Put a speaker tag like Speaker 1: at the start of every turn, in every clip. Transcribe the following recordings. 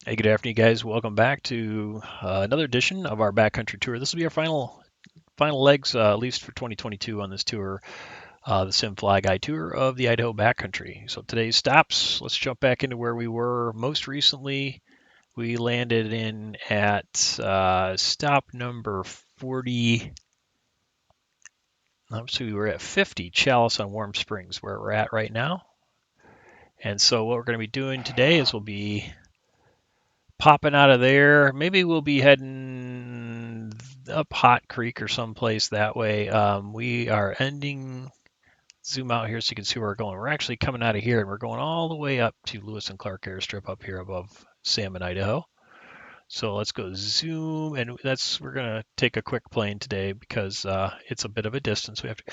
Speaker 1: Hey, good afternoon, guys. Welcome back to another edition of our backcountry tour. This will be our final legs, at least for 2022 on this tour, the Sim Fly Guide tour of the Idaho Backcountry. So today's stops, let's jump back into where we were most recently. We landed in at stop number 40. So we were at 50, Challis on Warm Springs, where we're at right now. And so what we're going to be doing today is we'll be popping out of there. Maybe we'll be heading up Hot Creek or someplace that way. We are ending, zoom out here so you can see where we're going. We're actually coming out of here and we're going all the way up to Lewis and Clark Airstrip up here above Salmon, Idaho. So let's go zoom, and we're gonna take a quick plane today because it's a bit of a distance we have to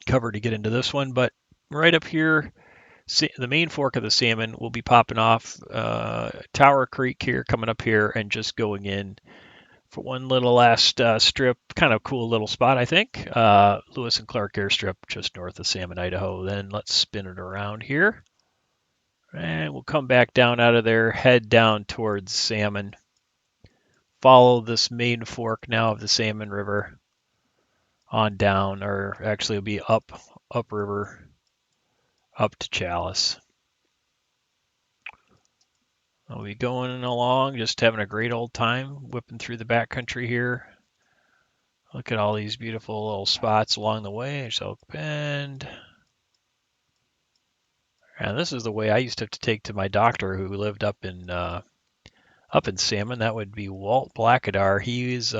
Speaker 1: cover to get into this one. But right up here, the main fork of the Salmon will be popping off Tower Creek here, coming up here, and just going in for one little last strip. Kind of cool little spot, I think. Lewis and Clark Airstrip, just north of Salmon, Idaho. Then let's spin it around here, and we'll come back down out of there, head down towards Salmon. Follow this main fork now of the Salmon River on down, or actually it'll be upriver, up to Challis. We'll be going along, just having a great old time, whipping through the backcountry here. Look at all these beautiful little spots along the way. There's Oak Bend. And this is the way I used to have to take to my doctor who lived up in Salmon. That would be Walt Blackadar. He is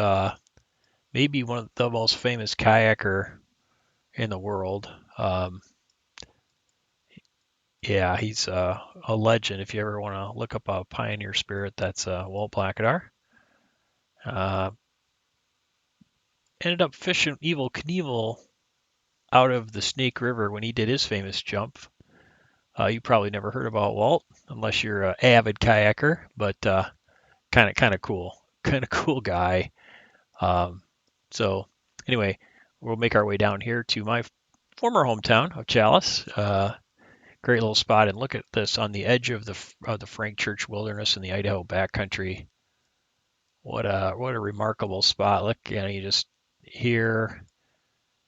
Speaker 1: maybe one of the most famous kayaker in the world. Yeah, he's a legend. If you ever want to look up a pioneer spirit, that's Walt Blackadar. Ended up fishing Evel Knievel out of the Snake River when he did his famous jump. You probably never heard about Walt unless you're an avid kayaker, but kind of cool guy. So anyway, we'll make our way down here to my former hometown of Challis. Great little spot, and look at this on the edge of the Frank Church Wilderness in the Idaho Backcountry. What a remarkable spot! Look, you just here,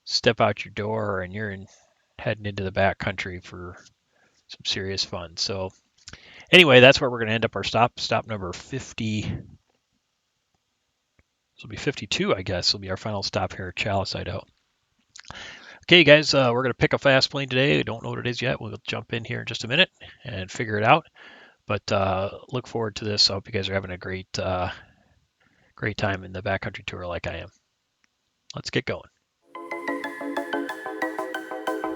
Speaker 1: step out your door, and you're heading into the backcountry for some serious fun. So anyway, that's where we're going to end up our stop number 50. This will be 52, I guess. Will be our final stop here at Challis, Idaho. Okay, guys, we're going to pick a fast plane today. I don't know what it is yet. We'll jump in here in just a minute and figure it out. But look forward to this. I hope you guys are having a great time in the backcountry tour like I am. Let's get going.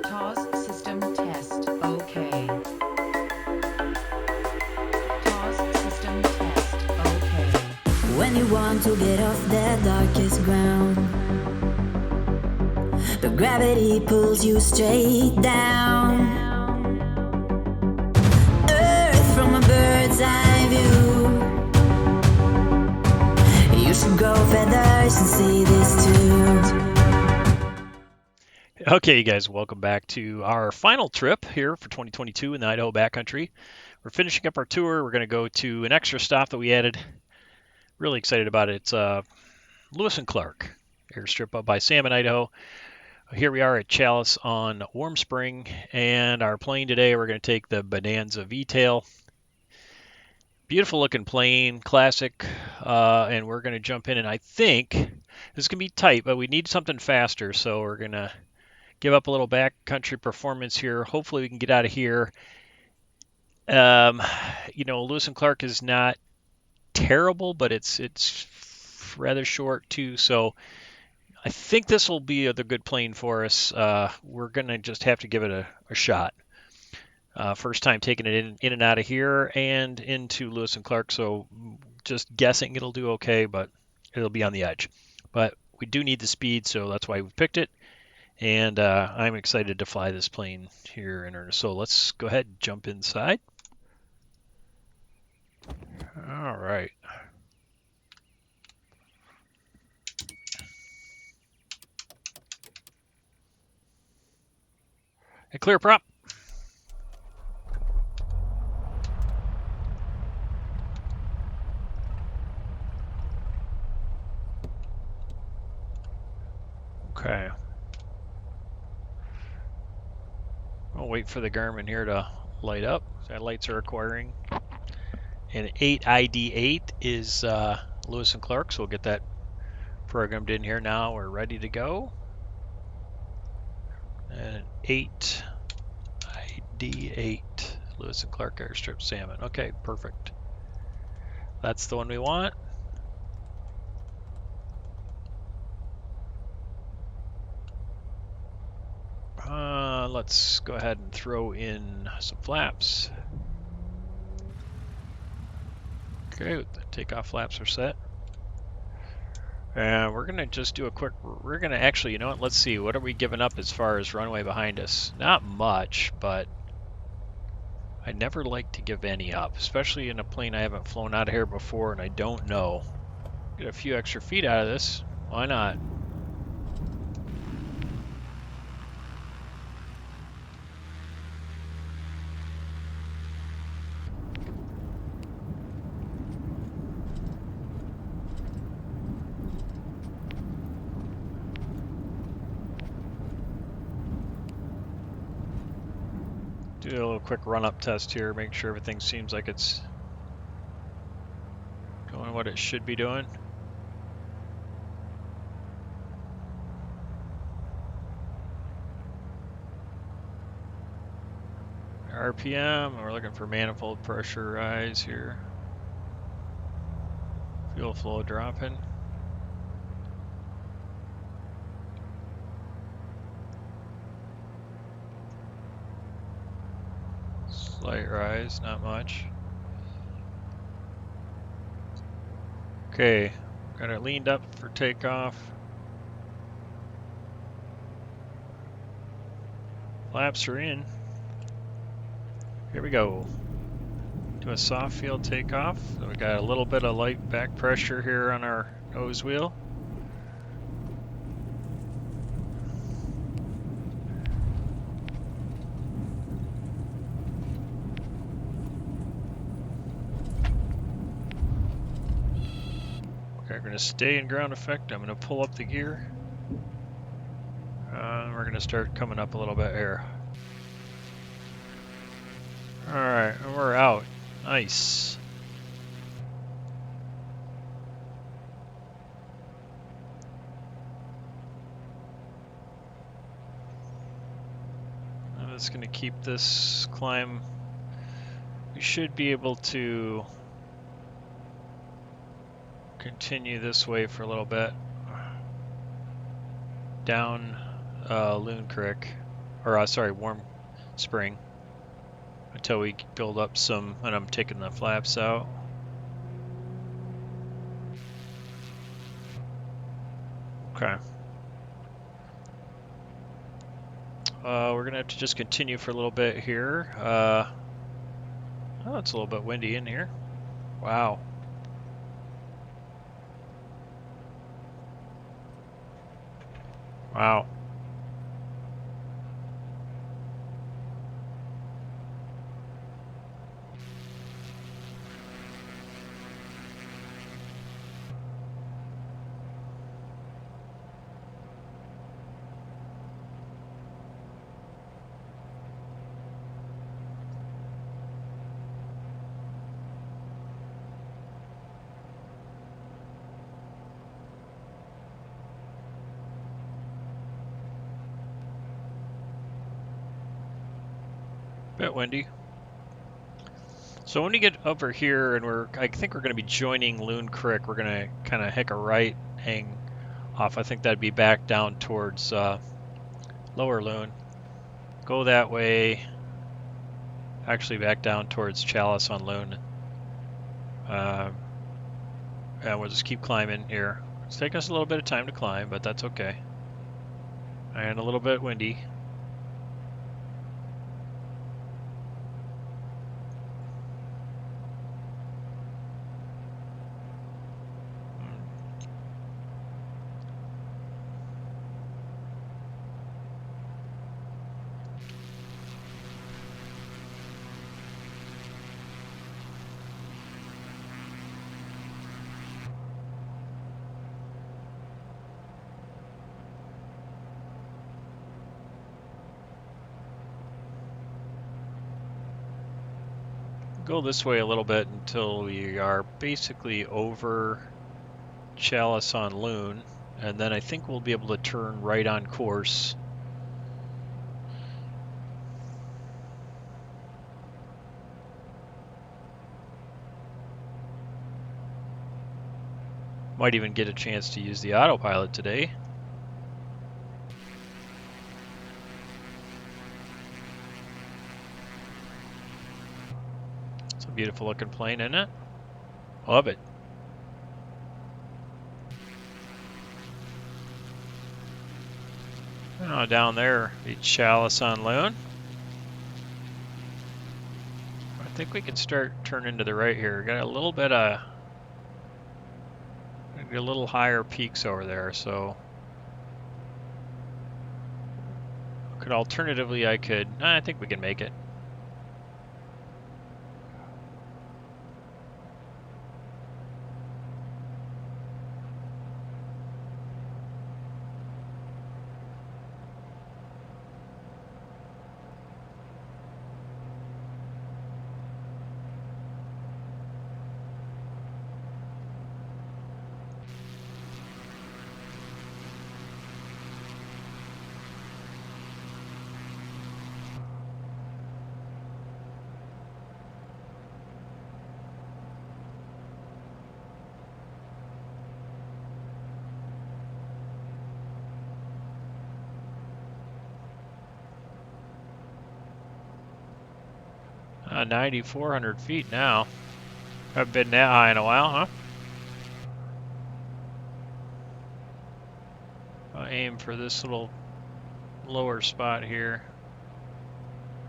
Speaker 2: TAWS system test. Okay. TAWS system test. Okay.
Speaker 3: When you want to get off the darkest ground, but gravity pulls you straight down. Earth from a bird's eye view. You should grow feathers and see this too.
Speaker 1: Okay, you guys, welcome back to our final trip here for 2022 in the Idaho Backcountry. We're finishing up our tour. We're going to go to an extra stop that we added. Really excited about it. It's Lewis and Clark Airstrip up by Salmon, Idaho. Here we are at Challis on Warm Spring, and our plane today, we're going to take the Bonanza V-tail. Beautiful looking plane, classic, and we're going to jump in, and I think this is going to be tight, but we need something faster, so we're going to give up a little backcountry performance here. Hopefully we can get out of here. Lewis and Clark is not terrible, but it's rather short too, so I think this will be the good plane for us. We're going to just have to give it a shot. First time taking it in and out of here and into Lewis and Clark, so just guessing it'll do okay, but it'll be on the edge. But we do need the speed, so that's why we picked it. And I'm excited to fly this plane here in earnest. So let's go ahead and jump inside. All right. And clear prop. Okay. I'll wait for the Garmin here to light up. That lights are acquiring. And 8ID8 is Lewis and Clark, so we'll get that programmed in here now. We're ready to go. And 8ID8, Lewis and Clark Airstrip Salmon. Okay, perfect. That's the one we want. Let's go ahead and throw in some flaps. Okay, the takeoff flaps are set. And we're going to just do a quick, we're going to actually, you know what, let's see, what are we giving up as far as runway behind us? Not much, but I never like to give any up, especially in a plane I haven't flown out of here before and I don't know. Get a few extra feet out of this, why not? Do a little quick run-up test here, make sure everything seems like it's doing what it should be doing. RPM, we're looking for manifold pressure rise here. Fuel flow dropping. Slight rise, not much. Okay, got it leaned up for takeoff. Flaps are in. Here we go. Do a soft field takeoff. So we got a little bit of light back pressure here on our nose wheel. Okay, we're going to stay in ground effect. I'm going to pull up the gear. We're going to start coming up a little bit here. Alright, and we're out. Nice. I'm just going to keep this climb. We should be able to continue this way for a little bit. Down Loon Creek, or sorry, Warm Spring, until we build up some, and I'm taking the flaps out. Okay. We're gonna have to just continue for a little bit here. Oh, it's a little bit windy in here. Wow. Wow. Bit windy. So when you get over here, and I think we're going to be joining Loon Creek, we're going to kind of hick a right, hang off. I think that'd be back down towards Lower Loon. Go that way. Actually, back down towards Challis on Loon. And we'll just keep climbing here. It's taking us a little bit of time to climb, but that's okay. And a little bit windy. go this way a little bit until we are basically over Challis on Loon, and then I think we'll be able to turn right on course. Might even get a chance to use the autopilot today. It's a beautiful looking plane, isn't it? Love it. Oh, down there, the Challis on Loon. I think we can start turning to the right here. Got a little bit of, maybe a little higher peaks over there, so could alternatively I think we can make it. Uh, 9,400 feet now. Haven't been that high in a while, huh? I'll aim for this little lower spot here.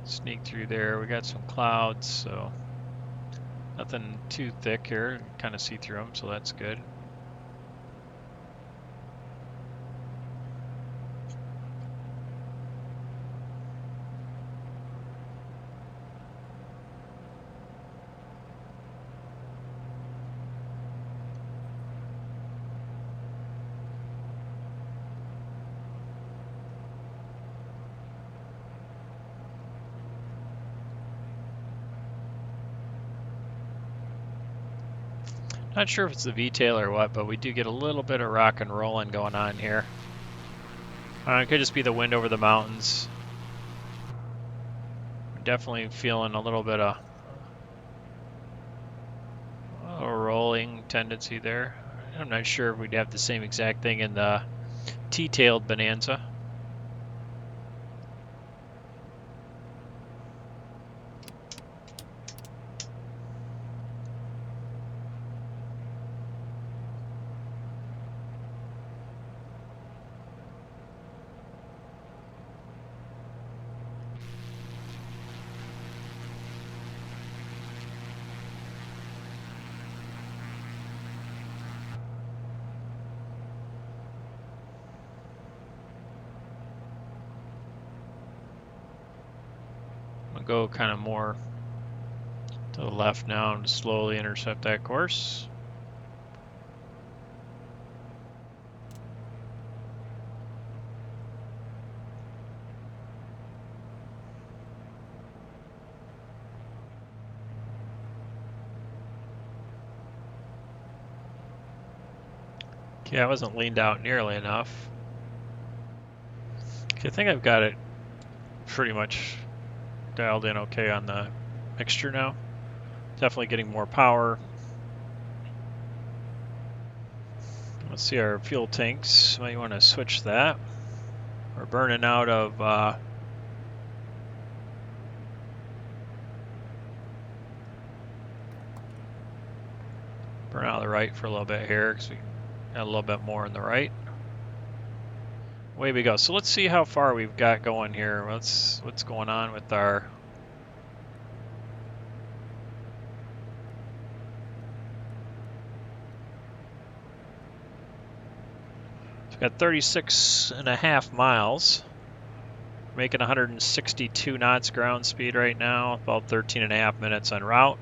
Speaker 1: Sneak through there. We got some clouds, so nothing too thick here. Kind of see through them, so that's good. Not sure if it's the V-tail or what, but we do get a little bit of rock and rolling going on here. It could just be the wind over the mountains. We're definitely feeling a little bit of a rolling tendency there. I'm not sure if we'd have the same exact thing in the T-tailed Bonanza. Go kind of more to the left now and slowly intercept that course. Okay, I wasn't leaned out nearly enough. Okay, I think I've got it pretty much dialed in okay on the mixture now. Definitely getting more power. Let's see our fuel tanks. Might want to switch that. We're burning out of burn out of the right for a little bit here because we got a little bit more in the right. Away we go. So let's see how far we've got going here. What's going on with our got 36.5 miles. Making 162 knots ground speed right now, about 13.5 minutes en route.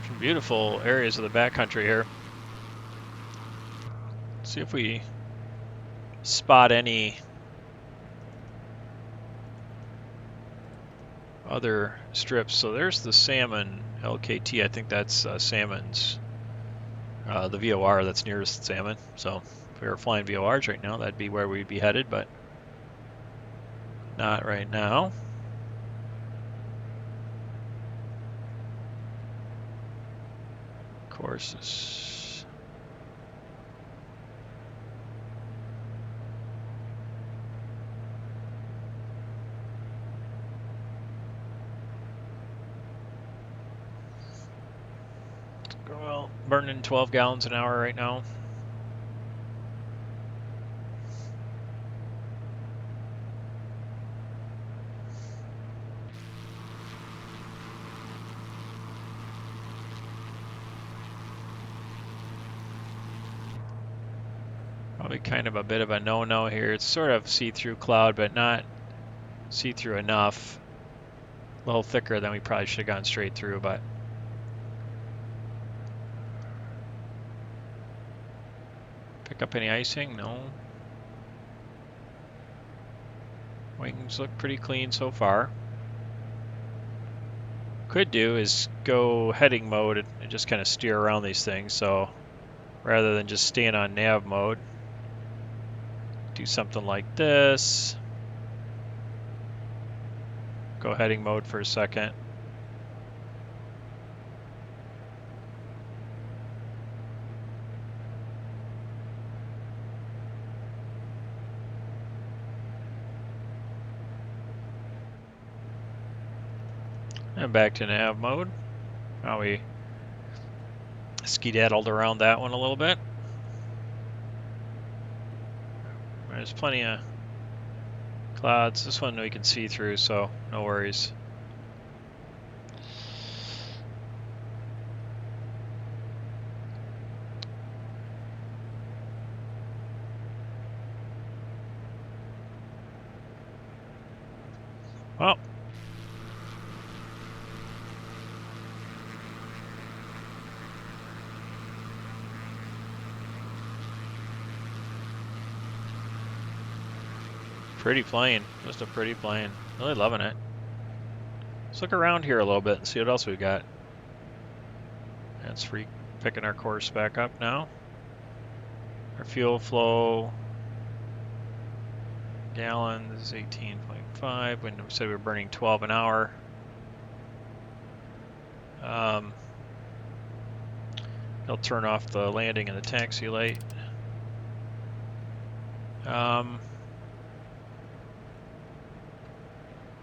Speaker 1: Some beautiful areas of the backcountry here. See if we spot any other strips. So there's the salmon LKT. I think that's salmon's, the VOR that's nearest salmon. So if we were flying VORs right now, that'd be where we'd be headed, but not right now. Courses. Well, burning 12 gallons an hour right now. Probably kind of a bit of a no-no here. It's sort of see-through cloud, but not see-through enough. A little thicker than we probably should have gone straight through, but pick up any icing? No. Wings look pretty clean so far. Could do is go heading mode and just kind of steer around these things. So rather than just staying on nav mode, do something like this. Go heading mode for a second. And back to nav mode. Now we skedaddled around that one a little bit. There's plenty of clouds. This one we can see through, so no worries. Well, pretty plane. Just a pretty plane. Really loving it. Let's look around here a little bit and see what else we got. That's free picking our course back up now. Our fuel flow gallons 18.5. When we said we were burning 12 an hour. They'll turn off the landing and the taxi light.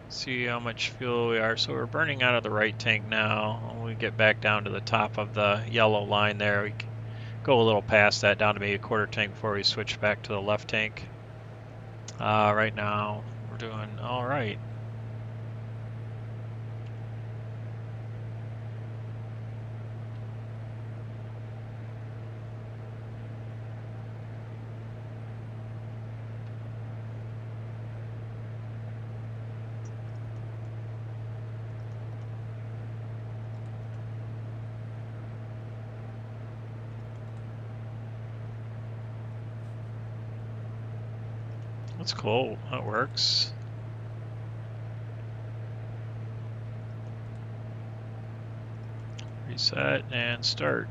Speaker 1: See how much fuel we are. So we're burning out of the right tank now. When we get back down to the top of the yellow line there, we can go a little past that down to maybe a quarter tank before we switch back to the left tank. Right now we're doing all right. That's cool. That works. Reset and start.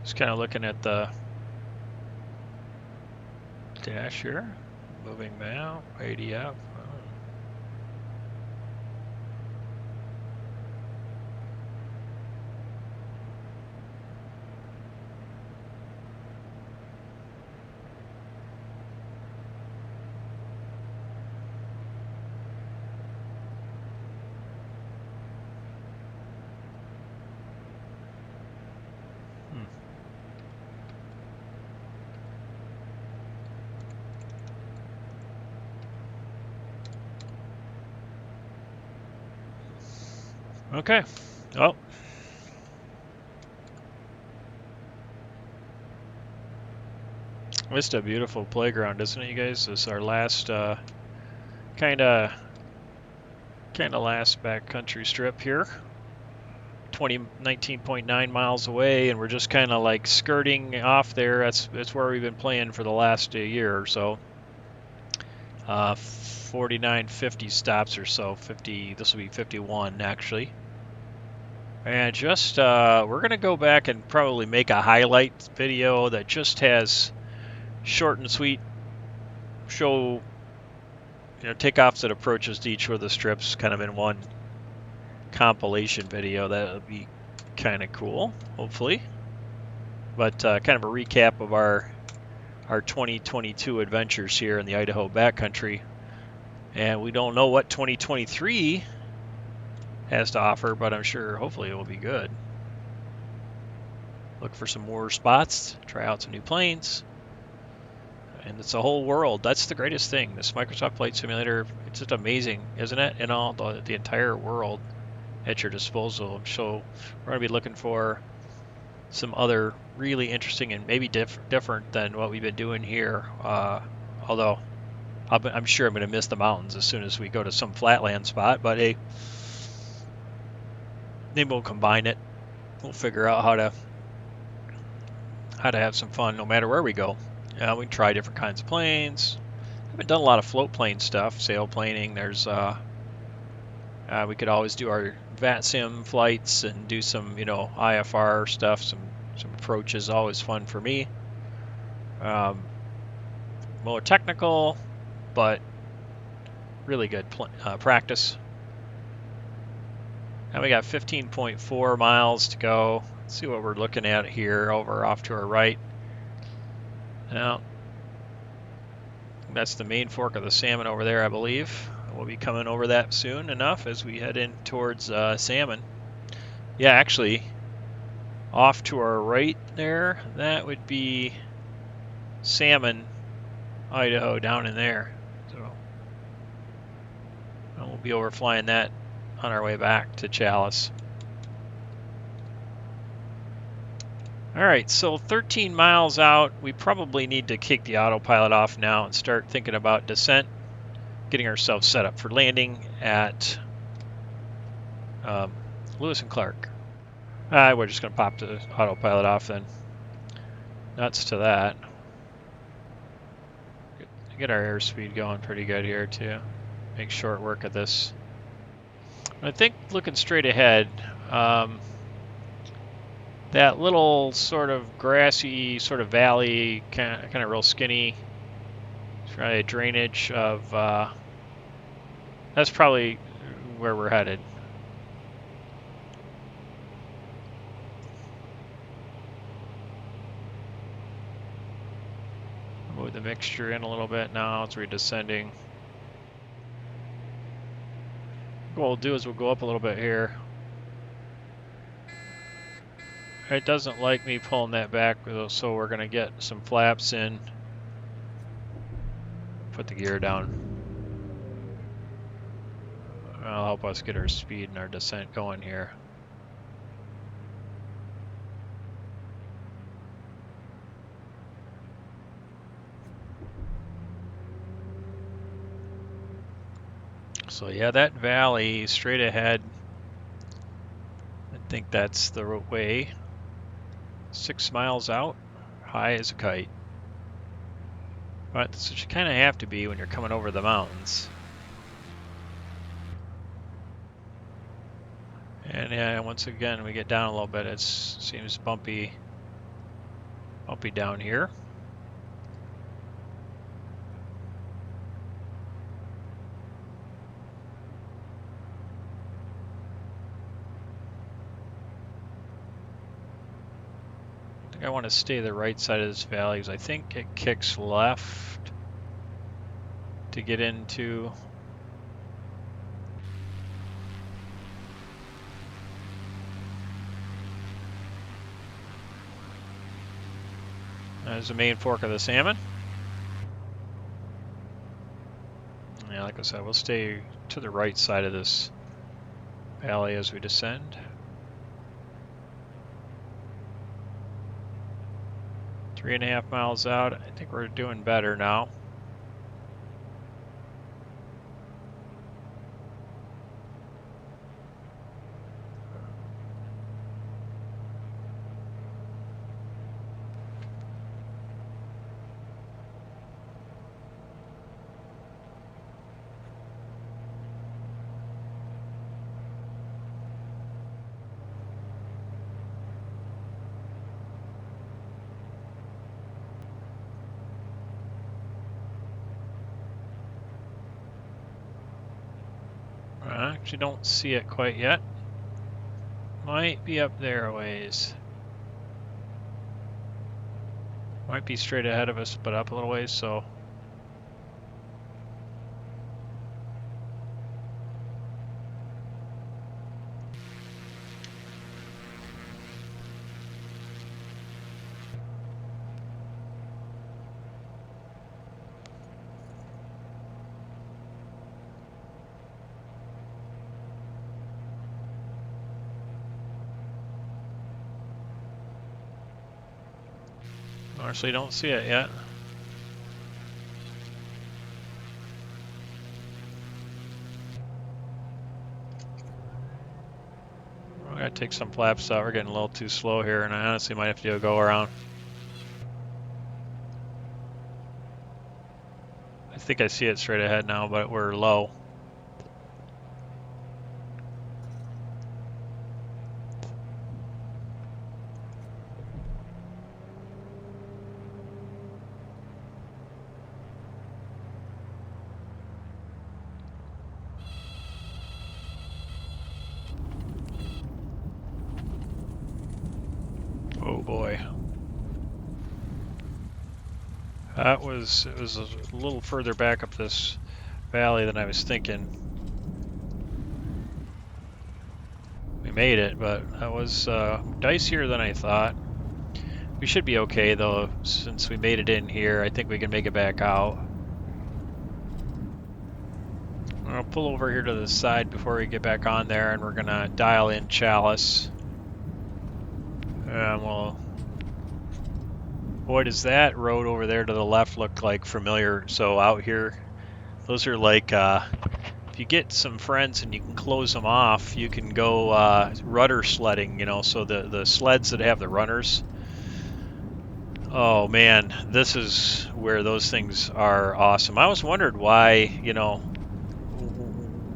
Speaker 1: Just kind of looking at the dash here, moving now, ADF. Okay. Oh. It's a beautiful playground, isn't it, you guys? This is our last kind of last backcountry strip here. 19.9 miles away, and we're just kind of like skirting off there. That's where we've been playing for the last year or so. 49, 50 stops or so. 50. This will be 51 actually. And just we're gonna go back and probably make a highlight video that just has short and sweet, show takeoffs and approaches to each of the strips, kind of in one compilation video. That would be kind of cool, hopefully. But kind of a recap of our 2022 adventures here in the Idaho backcountry. And we don't know what 2023 has to offer, but I'm sure hopefully it will be good. Look for some more spots, try out some new planes. And it's a whole world. That's the greatest thing. This Microsoft Flight Simulator, it's just amazing, isn't it? And all the entire world at your disposal. So we're going to be looking for some other really interesting and maybe different than what we've been doing here. Although I'm sure I'm going to miss the mountains as soon as we go to some flatland spot. But hey, maybe we'll combine it. We'll figure out how to have some fun no matter where we go. We can try different kinds of planes. I haven't done a lot of float plane stuff, sailplaning. There's we could always do our VATSIM flights and do some, IFR stuff, some approaches. Always fun for me. More technical, but really good practice. Now we got 15.4 miles to go. Let's see what we're looking at here over off to our right. Now, that's the main fork of the Salmon over there, I believe. We'll be coming over that soon enough as we head in towards Salmon. Yeah, actually, off to our right there, that would be Salmon, Idaho, down in there. So we'll be overflying that on our way back to Challis. All right, so 13 miles out, we probably need to kick the autopilot off now and start thinking about descent, getting ourselves set up for landing at Lewis and Clark. We're just going to pop the autopilot off then. Nuts to that. Get our airspeed going pretty good here too. Make short work of this. I think looking straight ahead, that little sort of grassy sort of valley, kind of real skinny, try a drainage of, that's probably where we're headed. Move the mixture in a little bit now as we're descending. What we'll do is we'll go up a little bit here. It doesn't like me pulling that back, so we're going to get some flaps in. Put the gear down. That'll help us get our speed and our descent going here. So yeah, that valley straight ahead, I think that's the way. 6 miles out, high as a kite. But that's what you kind of have to be when you're coming over the mountains. And yeah, once again, we get down a little bit. It seems bumpy down here. I want to stay the right side of this valley because I think it kicks left to get into there's the main fork of the Salmon. Yeah, like I said, we'll stay to the right side of this valley as we descend. 3.5 miles out. I think we're doing better now. I actually don't see it quite yet. Might be up there a ways. Might be straight ahead of us, but up a little ways, so. Honestly, don't see it yet. We're gonna take some flaps out. We're getting a little too slow here, and I honestly might have to do a go around. I think I see it straight ahead now, but we're low. Oh boy. It was a little further back up this valley than I was thinking. We made it, but that was dicier than I thought. We should be okay though, since we made it in here. I think we can make it back out. I'll pull over here to the side before we get back on there, and we're gonna dial in Challis. And we'll. Boy, does that road over there to the left look like familiar. So out here, those are like, if you get some friends and you can close them off, you can go rudder sledding, you know, so the sleds that have the runners. Oh man, this is where those things are awesome. I always wondered why, you know,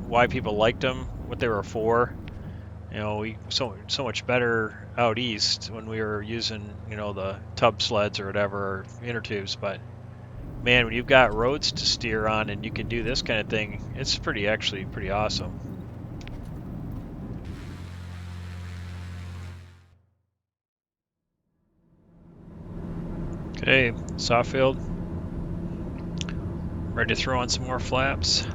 Speaker 1: why people liked them, what they were for. You know, we so much better out east when we were using, you know, the tub sleds or whatever, or inner tubes. But man, when you've got roads to steer on and you can do this kind of thing, it's actually pretty awesome. Okay, soft field. Ready to throw on some more flaps.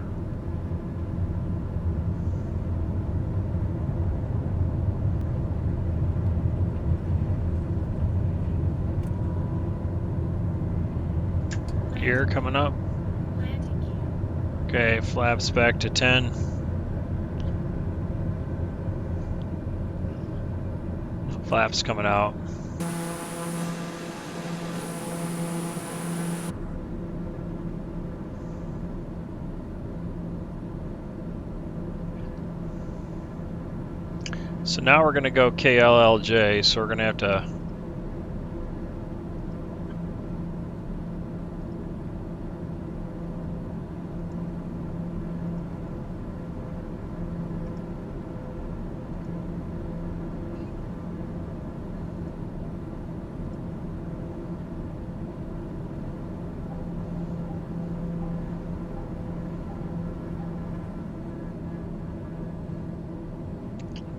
Speaker 1: Gear coming up. Okay, flaps back to 10. Flaps coming out. So now we're going to go KLLJ, so we're going to have to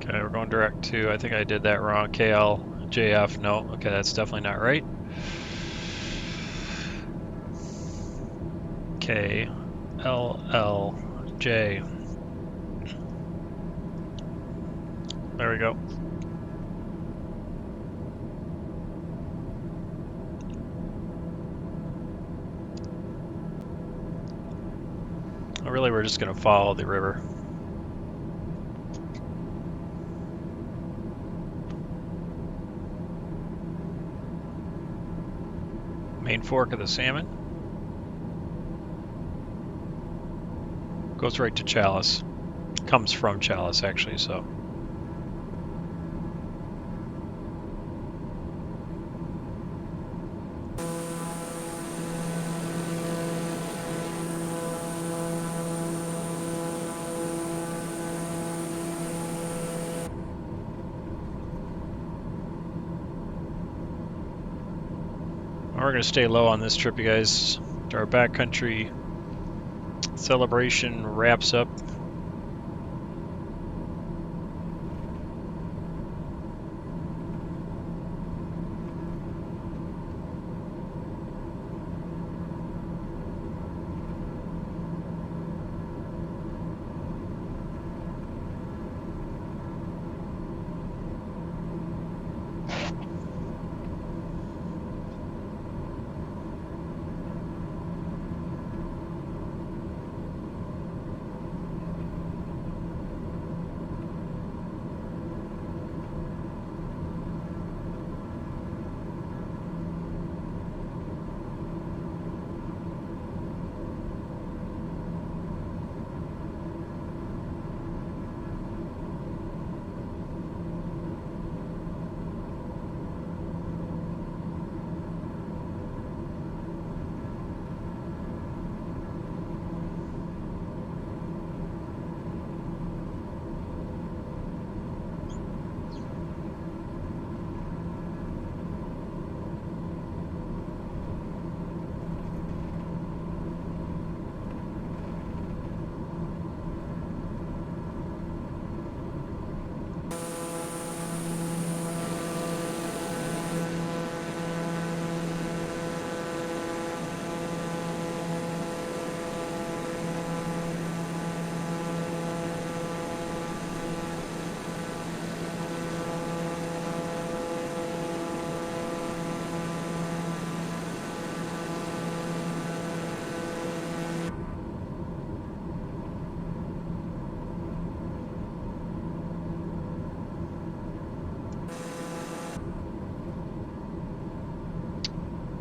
Speaker 1: Okay, we're going direct to, I think I did that wrong, KLJF, no, okay, that's definitely not right. KLLJ. There we go. Really, we're just going to follow the river. Main fork of the Salmon. Goes right to Challis. Comes from Challis, actually, so. We're going to stay low on this trip, you guys. Our backcountry celebration wraps up.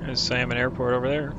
Speaker 1: There's Salmon Airport over there.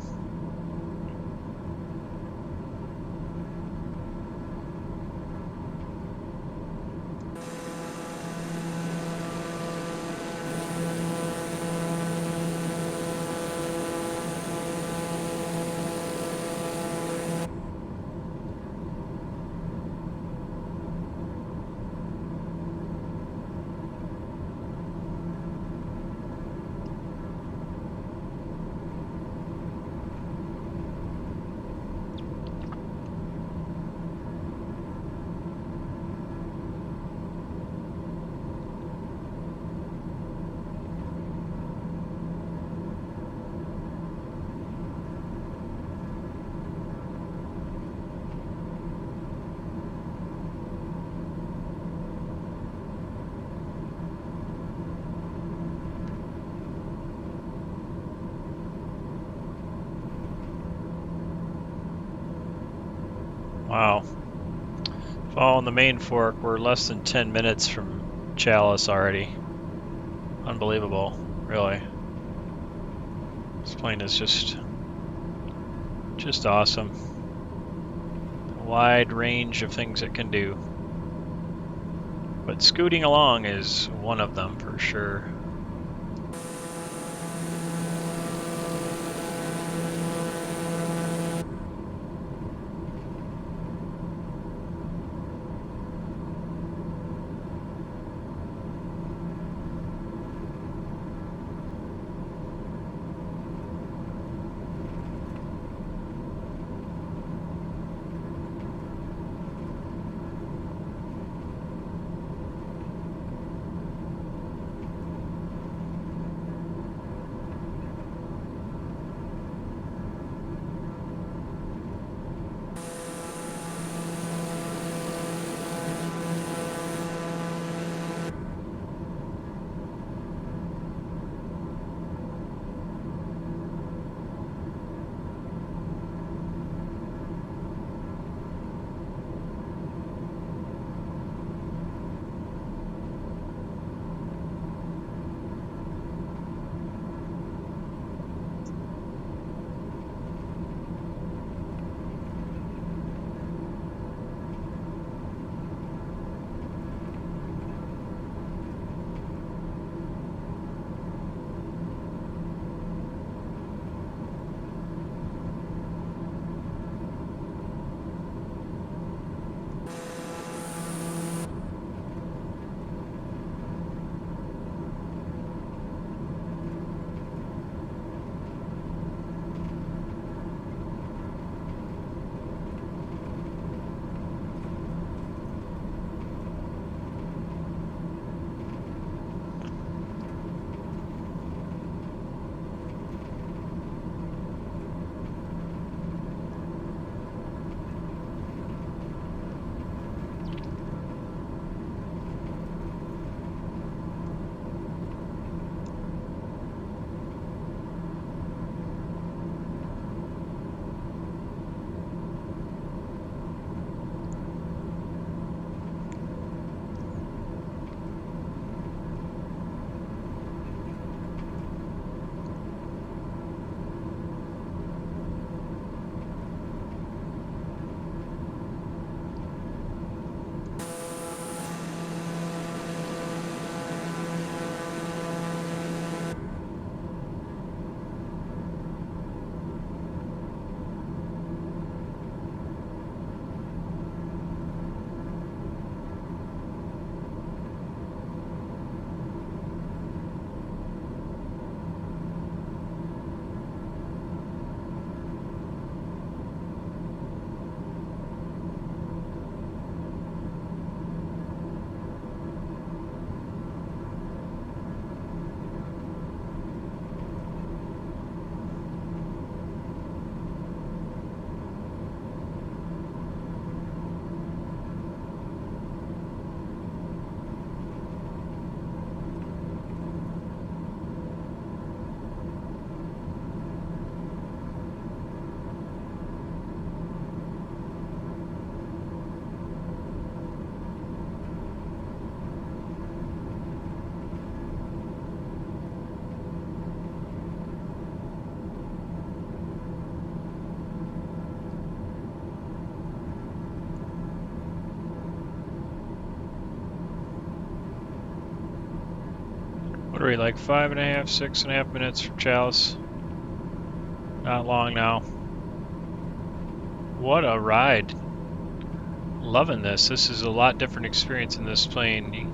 Speaker 1: Wow. Following the main fork, we're less than 10 minutes from Challis already. Unbelievable, really. This plane is just awesome. A wide range of things it can do. But scooting along is one of them for sure. Probably like 5.5, 6.5 minutes from Challis. Not long now. What a ride. Loving this. This is a lot different experience in this plane.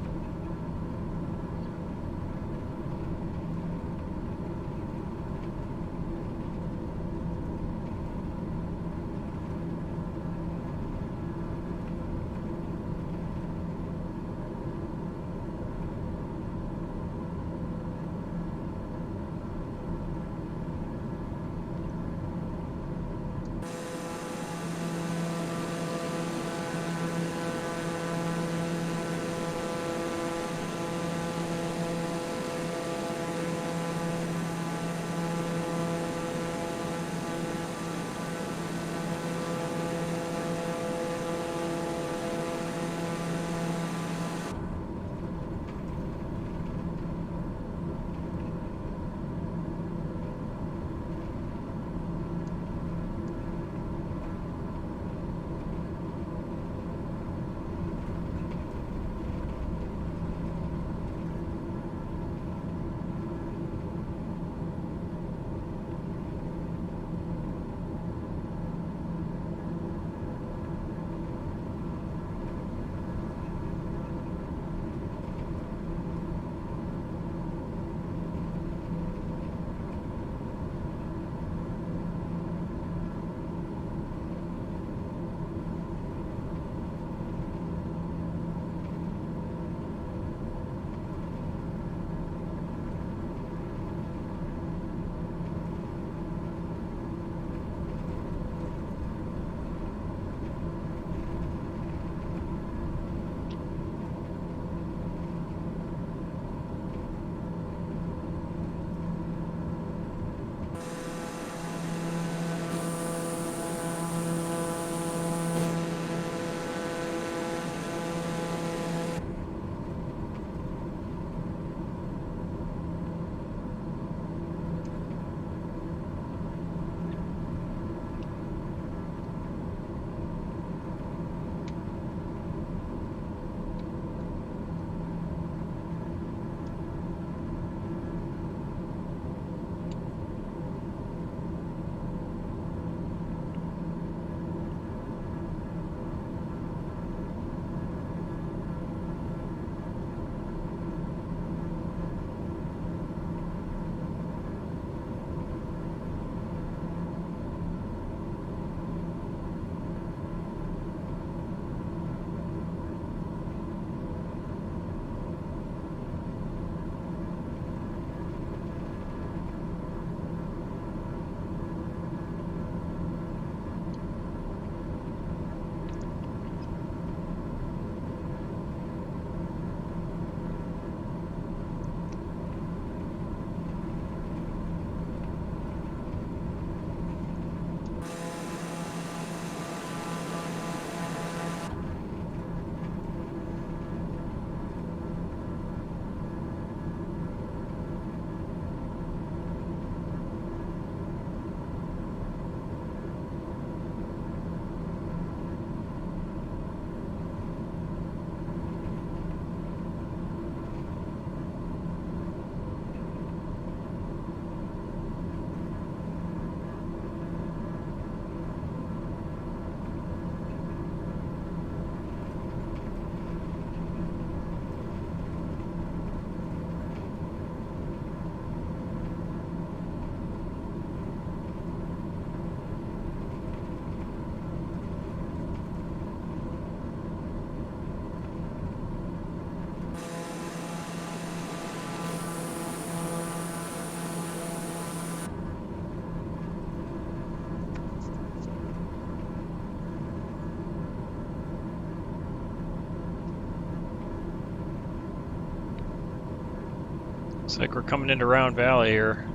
Speaker 1: Looks like we're coming into Round Valley here.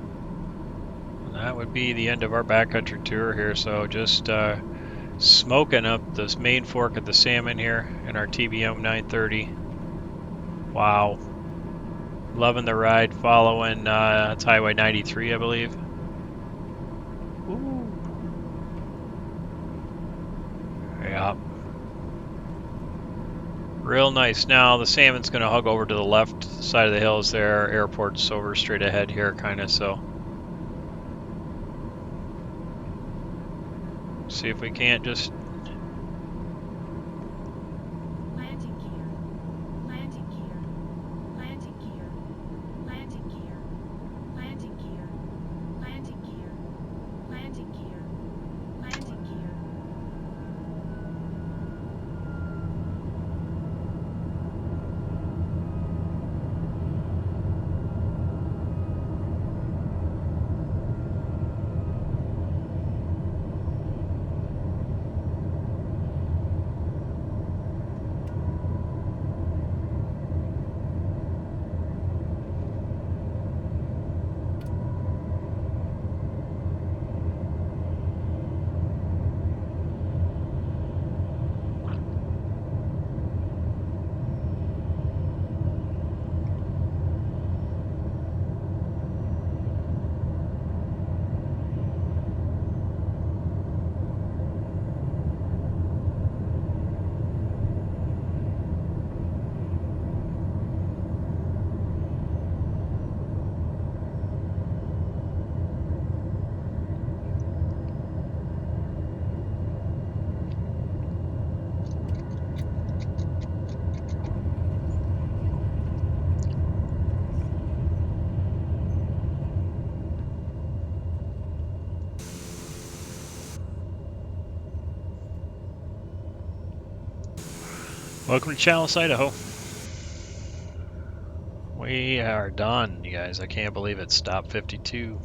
Speaker 1: And that would be the end of our backcountry tour here. So just smoking up this main fork of the Salmon here in our TBM 930. Wow. Loving the ride, following, it's Highway 93, I believe. Ooh. Yeah. Real nice. Now the salmon's going to hug over to the left side of the hills there. Airport's over straight ahead here, kind of, so. See if we can't just...
Speaker 2: Landing gear. Landing gear. Landing gear. Landing gear. Landing gear. Landing gear. Landing gear. Landing gear.
Speaker 1: Welcome to Challis, Idaho. We are done, you guys. I can't believe it. Stop 52.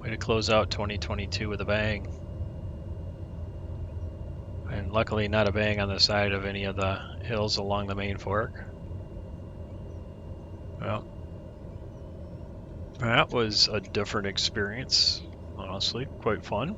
Speaker 1: Way to close out 2022 with a bang. And luckily not a bang on the side of any of the hills along the main fork. Well, that was a different experience, honestly. Quite fun.